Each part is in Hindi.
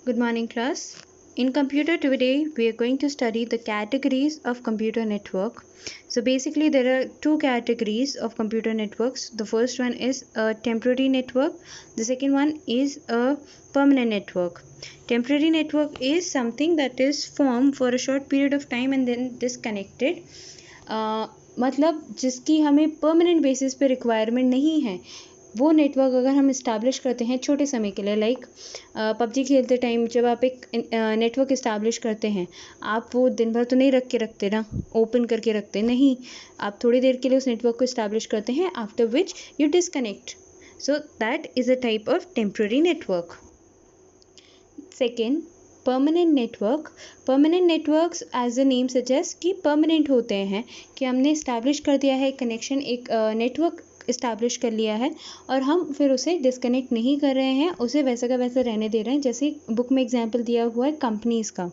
Good morning, class. In computer today, we are going to study the categories of computer network. So basically, there are two categories of computer networks. The first one is a temporary network. The second one is a permanent network. Temporary network is something that is formed for a short period of time and then disconnected. मतलब जिसकी हमें परमानेंट बेसिस पे रिक्वायरमेंट नहीं है, वो नेटवर्क अगर हम इस्टेब्लिश करते हैं छोटे समय के लिए, लाइक पबजी खेलते टाइम जब आप एक नेटवर्क इस्टेब्लिश करते हैं, आप वो दिन भर तो नहीं रखते ना, ओपन करके रखते नहीं, आप थोड़ी देर के लिए उस नेटवर्क को इस्टेब्लिश करते हैं, after which you disconnect. So that is a type of temporary network. Second, permanent network. Permanent networks as a name suggest कि परमानेंट होते हैं, कि हमने इस्टेब्लिश कर दिया है कनेक्शन, एक नेटवर्क इस्टेब्लिश कर लिया है और हम फिर उसे डिस्कनेक्ट नहीं कर रहे हैं, उसे वैसा का वैसा रहने दे रहे हैं. जैसे बुक में एग्जांपल दिया हुआ है कंपनीज़ का.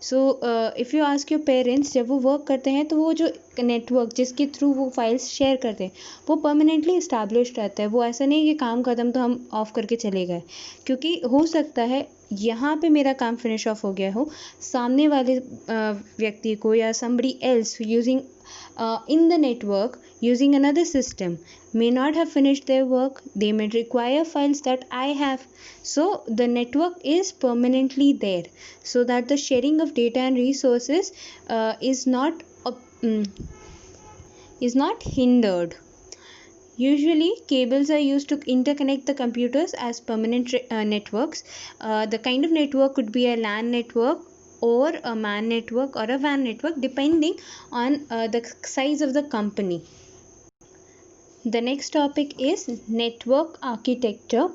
So if you ask your parents, जब वो वर्क करते हैं तो वो जो नेटवर्क जिसके थ्रू वो फाइल्स शेयर करते हैं वो परमानेंटली इस्टेब्लिश रहता है. वो ऐसा नहीं कि काम ख़त्म तो हम ऑफ़ करके चले गए, क्योंकि हो सकता है यहाँ पे मेरा काम फिनिश ऑफ हो गया हो, सामने वाले व्यक्ति को या somebody else using in the network using another system may not have finished their work. They may require files that I have. So the network is permanently there so that the sharing of data and resources is not hindered. Usually, cables are used to interconnect the computers as permanent networks. The kind of network could be a LAN network or a MAN network or a WAN network, depending on the size of the company. The next topic is network architecture.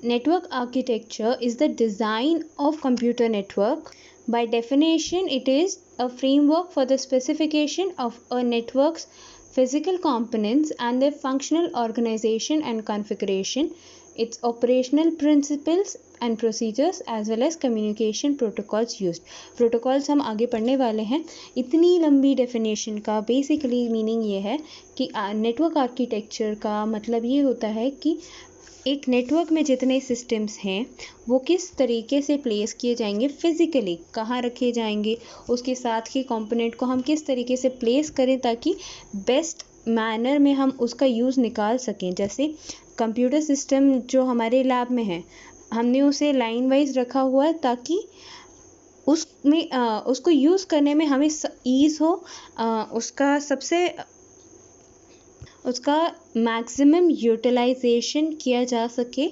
Network architecture is the design of computer network. By definition, it is a framework for the specification of a network's physical components and their functional organization and configuration, its operational principles and procedures as well as communication protocols used. Protocols हम आगे पढ़ने वाले हैं. इतनी लंबी डेफिनेशन का बेसिकली मीनिंग ये है कि नेटवर्क आर्किटेक्चर का मतलब ये होता है कि एक नेटवर्क में जितने सिस्टम्स हैं वो किस तरीके से प्लेस किए जाएंगे, फिज़िकली कहाँ रखे जाएंगे, उसके साथ के कंपोनेंट को हम किस तरीके से प्लेस करें ताकि बेस्ट मैनर में हम उसका यूज़ निकाल सकें. जैसे कंप्यूटर सिस्टम जो हमारे लैब में है, हमने उसे लाइन वाइज रखा हुआ है ताकि उसमें उसको यूज़ करने में हमें ईज़ हो, उसका मैक्सिमम यूटिलाइजेशन किया जा सके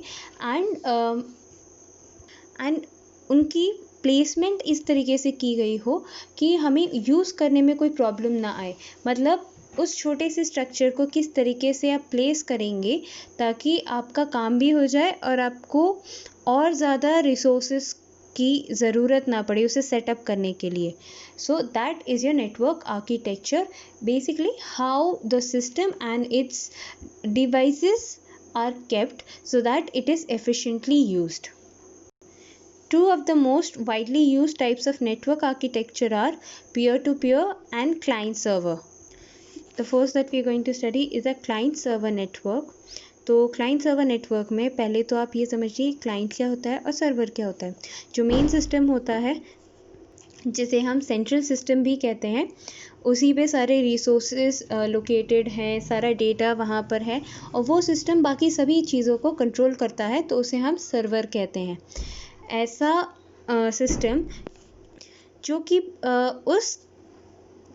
एंड उनकी प्लेसमेंट इस तरीके से की गई हो कि हमें यूज़ करने में कोई प्रॉब्लम ना आए. मतलब उस छोटे से स्ट्रक्चर को किस तरीके से आप प्लेस करेंगे ताकि आपका काम भी हो जाए और आपको और ज़्यादा रिसोर्सेस की ज़रूरत ना पड़े उसे सेटअप करने के लिए. So that is your network architecture. Basically how the system and its devices are kept so that it is efficiently used. Two of the most widely used types of network architecture are peer-to-peer and client-server. The first that we are going to study is a client-server network. तो क्लाइंट सर्वर नेटवर्क में पहले तो आप ये समझिए क्लाइंट क्या होता है और सर्वर क्या होता है. जो मेन सिस्टम होता है जिसे हम सेंट्रल सिस्टम भी कहते हैं, उसी पे सारे रिसोर्सेज लोकेटेड हैं, सारा डेटा वहाँ पर है और वो सिस्टम बाकी सभी चीज़ों को कंट्रोल करता है, तो उसे हम सर्वर कहते हैं. ऐसा सिस्टम जो कि उस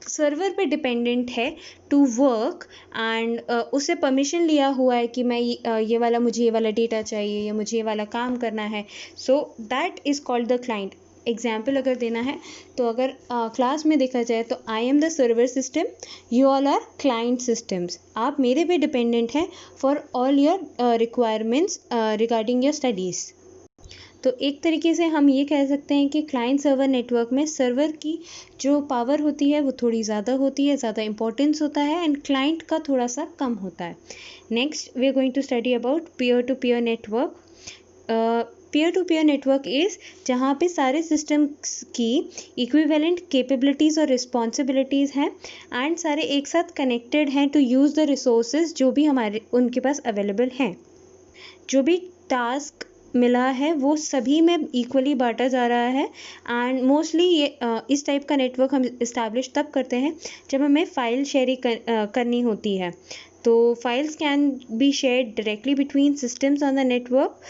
सर्वर पे डिपेंडेंट है टू वर्क एंड उससे परमिशन लिया हुआ है कि मैं मुझे ये वाला डेटा चाहिए या मुझे ये वाला काम करना है. सो that is called the client. Example अगर देना है तो अगर क्लास में देखा जाए तो I am the server system, you all are client systems. आप मेरे पे डिपेंडेंट हैं for all your requirements regarding your studies. तो एक तरीके से हम ये कह सकते हैं कि क्लाइंट सर्वर नेटवर्क में सर्वर की जो पावर होती है वो थोड़ी ज़्यादा होती है, ज़्यादा इंपॉर्टेंस होता है एंड क्लाइंट का थोड़ा सा कम होता है. Next we are going to study about peer to peer network. Peer to peer network is जहाँ पे सारे सिस्टम्स की इक्विवेलेंट कैपेबिलिटीज़ और रिस्पॉन्सिबिलिटीज़ हैं एंड सारे एक साथ कनेक्टेड हैं टू यूज़ द रिसोर्सेज जो भी उनके पास अवेलेबल हैं. जो भी टास्क मिला है वो सभी में इक्वली बांटा जा रहा है। एंड मोस्टली ये इस टाइप का नेटवर्क हम इस्टेब्लिश तब करते हैं जब हमें फ़ाइल शेयरिंग करनी होती है। तो files can be shared directly between systems on the network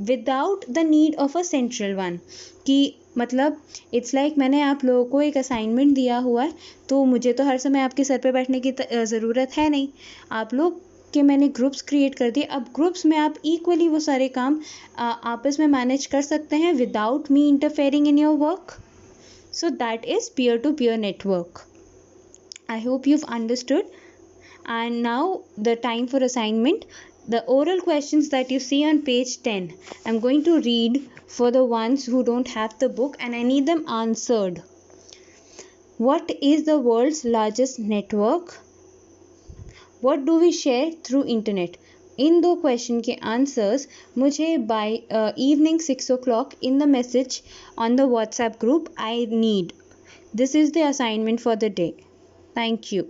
without the need of a central one. कि मतलब इट्स लाइक मैंने आप लोगों को एक असाइनमेंट दिया हुआ है, तो मुझे तो हर समय आपके सर पे बैठने की ज़रूरत है नहीं। आप लोग के मैंने ग्रुप्स क्रिएट कर दिए, अब ग्रुप्स में आप इक्वली वो सारे काम आपस में मैनेज कर सकते हैं without me interfering in your work. So that is peer to peer network. I hope you've understood. And now the time for assignment. The oral questions that you see on page 10, I'm going to read for the ones who don't have the book and I need them answered. What is the world's largest network? What do we share through internet? इन दो क्वेश्चन के आंसर्स मुझे bye evening 6 o'clock in the message on the WhatsApp group I need. This is the assignment for the day. Thank you.